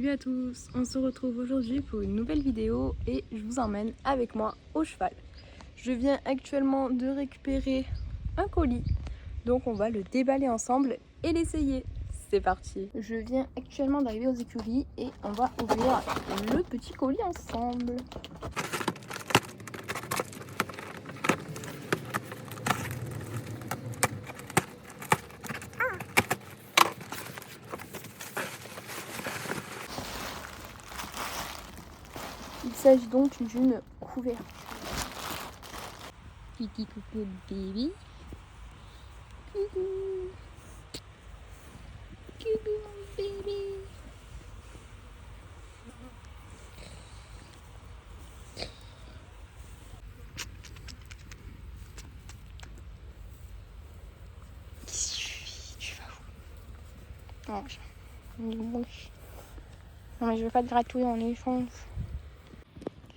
Salut à tous, on se retrouve aujourd'hui pour une nouvelle vidéo et je vous emmène avec moi au cheval. Je viens actuellement de récupérer un colis, donc on va le déballer ensemble et l'essayer. C'est parti. Je viens actuellement d'arriver aux écuries et on va ouvrir le petit colis ensemble. Il s'agit donc d'une couverture. Kiki coucou baby. Coucou. Coucou mon baby. Tu vas où? Non, mais je veux pas te gratouiller en échange.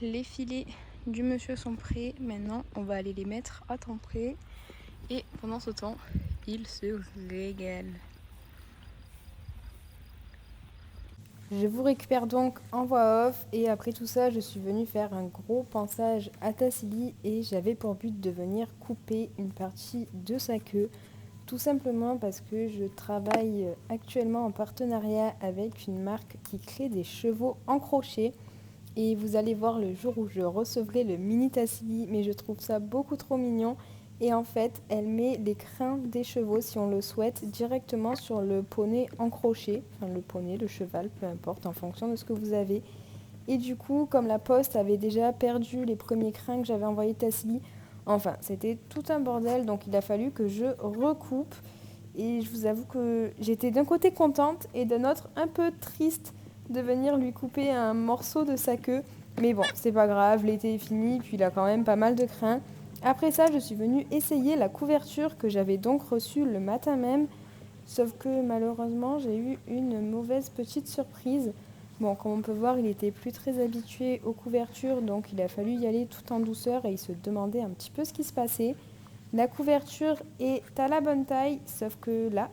Les filets du monsieur sont prêts. Maintenant, on va aller les mettre à temps prêt. Et pendant ce temps, il se régale. Je vous récupère donc en voix off. Et après tout ça, je suis venue faire un gros pansage à Tassili. Et j'avais pour but de venir couper une partie de sa queue. Tout simplement parce que je travaille actuellement en partenariat avec une marque qui crée des chevaux en crochet. Et vous allez voir le jour où je recevrai le mini Tassili, mais je trouve ça beaucoup trop mignon. Et en fait, elle met les crins des chevaux, si on le souhaite, directement sur le poney en crochet. Enfin, le poney, le cheval, peu importe, en fonction de ce que vous avez. Et du coup, comme la poste avait déjà perdu les premiers crins que j'avais envoyés Tassili, enfin, c'était tout un bordel, donc il a fallu que je recoupe. Et je vous avoue que j'étais d'un côté contente et d'un autre un peu triste de venir lui couper un morceau de sa queue. Mais bon, c'est pas grave, l'été est fini, puis il a quand même pas mal de crins. Après ça, je suis venue essayer la couverture que j'avais donc reçue le matin même. Sauf que malheureusement, j'ai eu une mauvaise petite surprise. Bon, comme on peut voir, il était plus très habitué aux couvertures, donc il a fallu y aller tout en douceur et il se demandait un petit peu ce qui se passait. La couverture est à la bonne taille, sauf que là,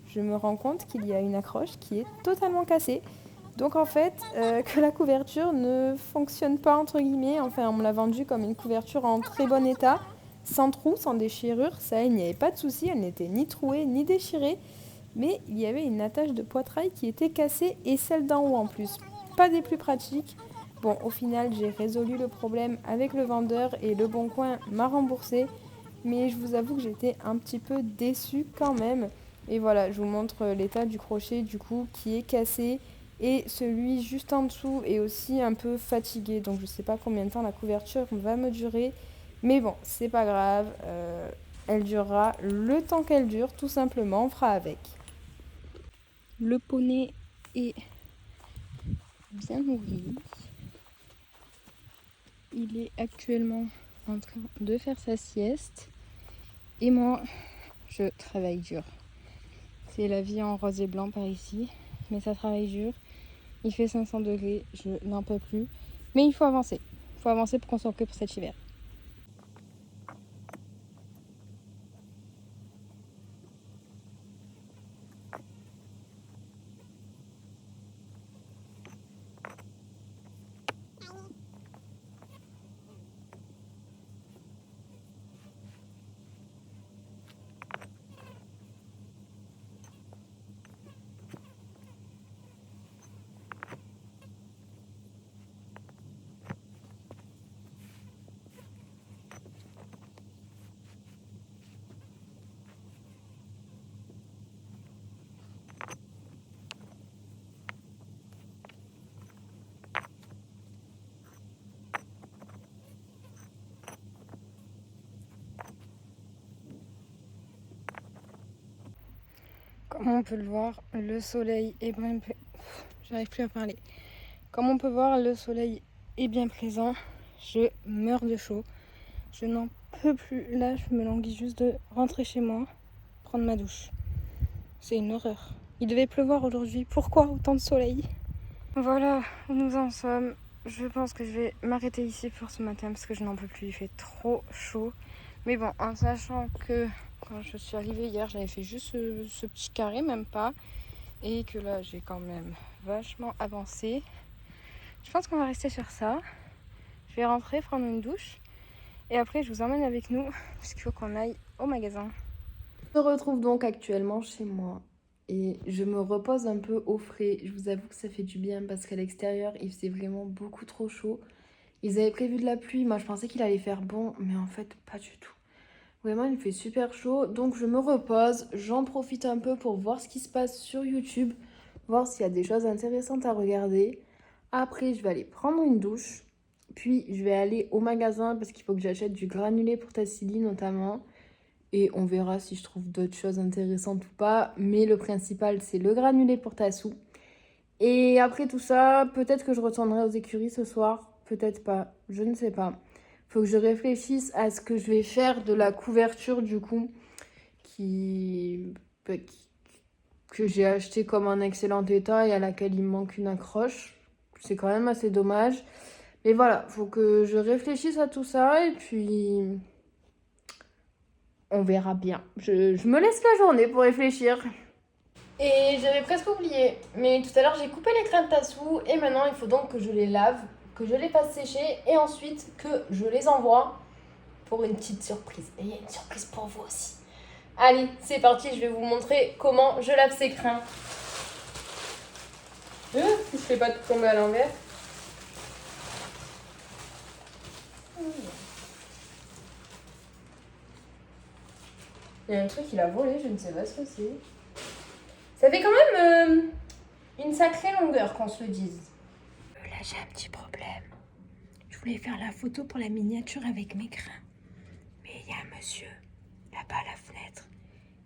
je me rends compte qu'il y a une accroche qui est totalement cassée. Donc en fait, que la couverture ne fonctionne pas entre guillemets. Enfin, on me l'a vendue comme une couverture en très bon état, sans trou, sans déchirure. Ça, il n'y avait pas de souci, elle n'était ni trouée ni déchirée. Mais il y avait une attache de poitrail qui était cassée et celle d'en haut en plus. Pas des plus pratiques. Bon, au final, j'ai résolu le problème avec le vendeur et Le Bon Coin m'a remboursé. Mais je vous avoue que j'étais un petit peu déçue quand même. Et voilà, je vous montre l'état du crochet du coup qui est cassé. Et celui juste en dessous est aussi un peu fatigué. Donc je ne sais pas combien de temps la couverture va me durer. Mais bon, c'est pas grave. Elle durera le temps qu'elle dure, tout simplement. On fera avec. Le poney est bien nourri. Il est actuellement en train de faire sa sieste. Et moi, je travaille dur. C'est la vie en rose et blanc par ici. Mais ça travaille dur. Il fait 500 degrés, je n'en peux plus. Mais il faut avancer. Il faut avancer pour qu'on soit prêt pour cet hiver. Comme on peut le voir, le soleil est bien... J'arrive plus à parler. Comme on peut voir, le soleil est bien présent. Je meurs de chaud. Je n'en peux plus. Là, je me languis juste de rentrer chez moi, prendre ma douche. C'est une horreur. Il devait pleuvoir aujourd'hui. Pourquoi autant de soleil? Voilà où nous en sommes. Je pense que je vais m'arrêter ici pour ce matin parce que je n'en peux plus. Il fait trop chaud. Mais bon, en sachant que quand je suis arrivée hier, j'avais fait juste ce petit carré, même pas. et que là j'ai quand même vachement avancé. Je pense qu'on va rester sur ça. Je vais rentrer, prendre une douche et après je vous emmène avec nous parce qu'il faut qu'on aille au magasin. Je me retrouve donc actuellement chez moi et je me repose un peu au frais. Je vous avoue que ça fait du bien parce qu'à l'extérieur il faisait vraiment beaucoup trop chaud. Ils avaient prévu de la pluie, moi je pensais qu'il allait faire bon, mais en fait pas du tout. Vraiment il fait super chaud, donc je me repose, j'en profite un peu pour voir ce qui se passe sur YouTube, voir s'il y a des choses intéressantes à regarder. Après je vais aller prendre une douche, puis je vais aller au magasin parce qu'il faut que j'achète du granulé pour Tassili notamment. Et on verra si je trouve d'autres choses intéressantes ou pas. Mais le principal, c'est le granulé pour Tassou. Et après tout ça, peut-être que je retournerai aux écuries ce soir. Peut-être pas. Je ne sais pas. Faut que je réfléchisse à ce que je vais faire de la couverture du coup. Bah, que j'ai acheté comme en excellent état et à laquelle il me manque une accroche. C'est quand même assez dommage. Mais voilà, faut que je réfléchisse à tout ça et puis on verra bien. Je me laisse la journée pour réfléchir. Et j'avais presque oublié, mais tout à l'heure j'ai coupé les crins de Tassou et maintenant il faut donc que je les lave, que je les fasse sécher et ensuite que je les envoie pour une petite surprise. Et il y a une surprise pour vous aussi. Allez, c'est parti, je vais vous montrer comment je lave ces crins. Si je fais pas tout tomber à l'envers. Il y a un truc, il a volé, je ne sais pas ce que c'est. Ça fait quand même une sacrée longueur, qu'on se le dise. Là, j'ai un petit problème. Je voulais faire la photo pour la miniature avec mes crins. Mais il y a un monsieur, là-bas à la fenêtre,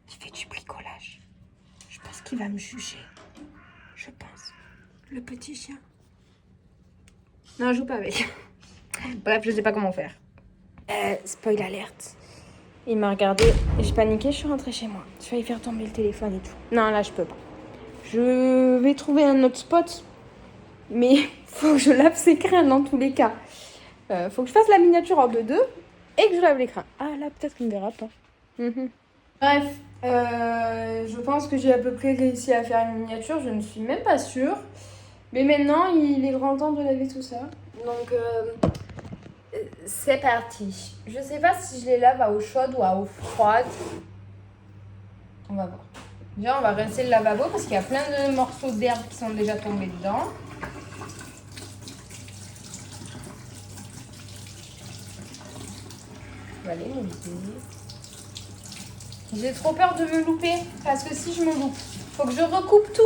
qui fait du bricolage. Je pense qu'il va me juger. Je pense. Le petit chien. Non, je joue pas avec. Bref, je sais pas comment faire. Spoil alerte. Il m'a regardé, j'ai paniqué, je suis rentrée chez moi. Je vais faire tomber le téléphone et tout. Non, là, je peux pas. Je vais trouver un autre spot. Mais faut que je lave ses crins dans tous les cas. Faut que je fasse la miniature en 2-2 et que je lave les crins. Ah là, peut-être qu'il ne verra pas. Bref, je pense que j'ai à peu près réussi à faire une miniature. Je ne suis même pas sûre. Mais maintenant, il est grand temps de laver tout ça. Donc, c'est parti. Je sais pas si je les lave à eau chaude ou à eau froide. On va voir. Déjà, on va rincer le lavabo parce qu'il y a plein de morceaux d'herbe qui sont déjà tombés dedans. Je vais aller me louper. J'ai trop peur de me louper parce que si je me loupe, faut que je recoupe tout.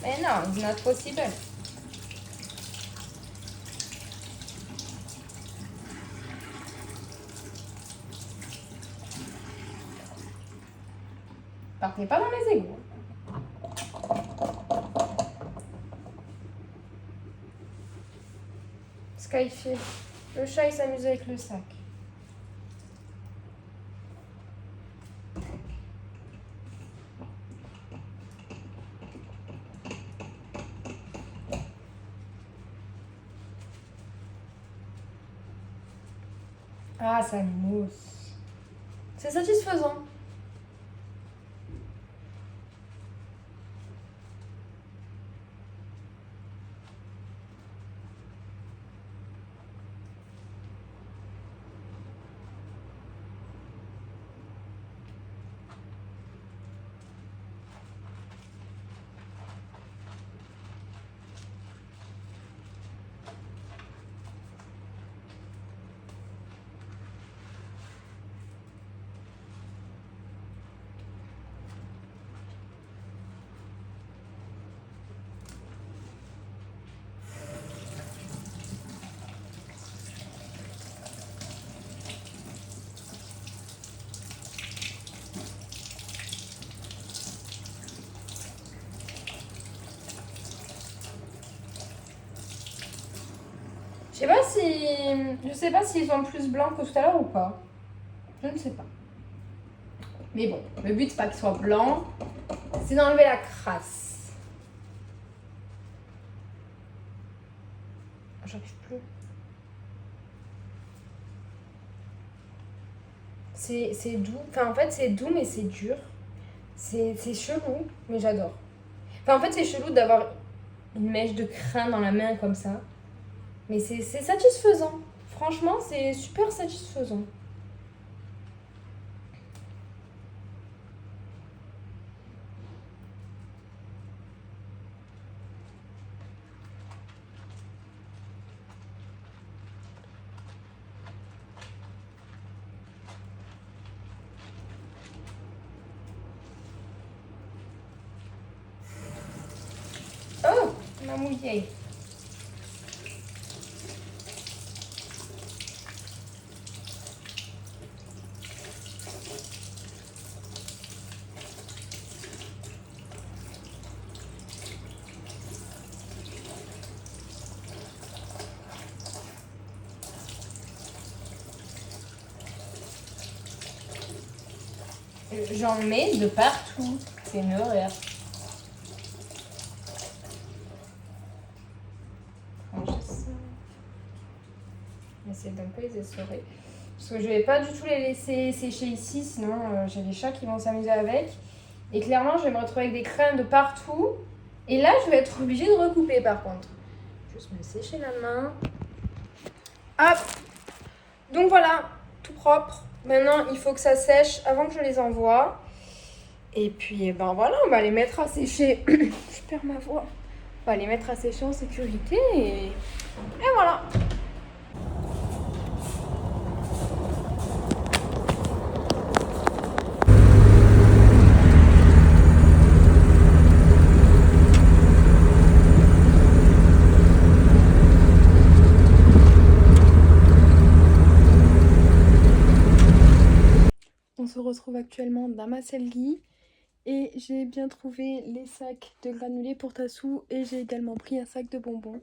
Mais non, it's not possible. Partez pas dans les égouts. Skyfy, le chat il s'amuse avec le sac. Ah, ça mousse. C'est satisfaisant. Je sais pas s'ils sont plus blancs que tout à l'heure ou pas. Je ne sais pas. Mais bon, le but c'est pas qu'ils soient blancs, c'est d'enlever la crasse. J'arrive plus. C'est doux. Enfin, en fait, c'est doux, mais c'est dur. C'est chelou, mais j'adore. Enfin, en fait, c'est chelou d'avoir une mèche de crin dans la main comme ça. Mais c'est satisfaisant. Franchement, c'est super satisfaisant. Oh, on a mouillé. J'en mets de partout. C'est une horreur. Essayer d'un peu les essorer. Parce que je vais pas du tout les laisser sécher ici, sinon j'ai les chats qui vont s'amuser avec. Et clairement, je vais me retrouver avec des crins de partout. Et là, je vais être obligée de recouper par contre. Juste me sécher la main. Hop. Donc voilà, tout propre. Maintenant, il faut que ça sèche avant que je les envoie. Et puis, ben voilà, on va les mettre à sécher. Je perds ma voix. On va les mettre à sécher en sécurité et voilà. On se retrouve actuellement dans ma sellerie et j'ai bien trouvé les sacs de granulés pour Tassou et j'ai également pris un sac de bonbons.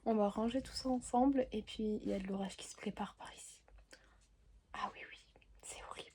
On va ranger tout ça ensemble et puis il y a de l'orage qui se prépare par ici. Ah oui, oui, c'est horrible.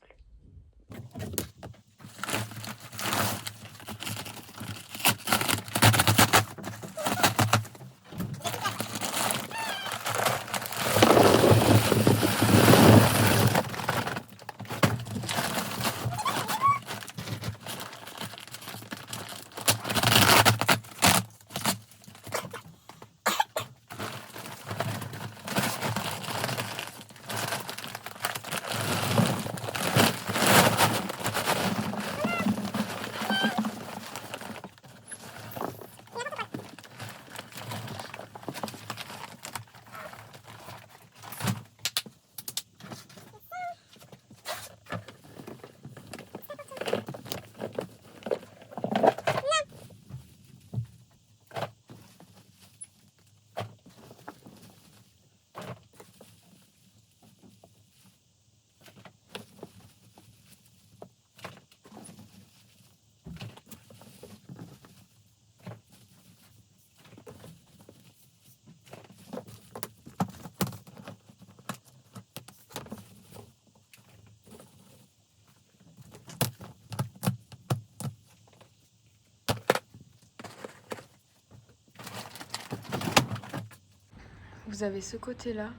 Vous avez ce côté-là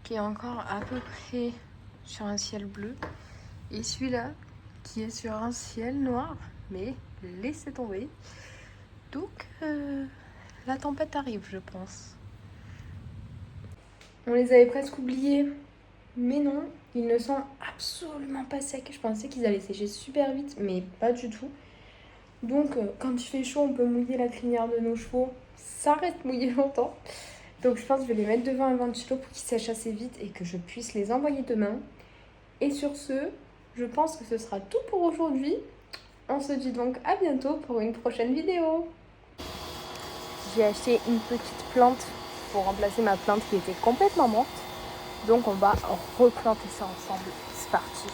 qui est encore à peu près sur un ciel bleu et celui-là qui est sur un ciel noir, mais laissez tomber. Donc la tempête arrive, je pense. On les avait presque oubliés, mais non, ils ne sont absolument pas secs. Je pensais qu'ils allaient sécher super vite, mais pas du tout. Donc quand il fait chaud, on peut mouiller la crinière de nos chevaux. Ça reste mouillé longtemps. Donc je pense que je vais les mettre devant un ventilo pour qu'ils sèchent assez vite et que je puisse les envoyer demain. Et sur ce, je pense que ce sera tout pour aujourd'hui. On se dit donc à bientôt pour une prochaine vidéo. J'ai acheté une petite plante pour remplacer ma plante qui était complètement morte. Donc on va replanter ça ensemble. C'est parti.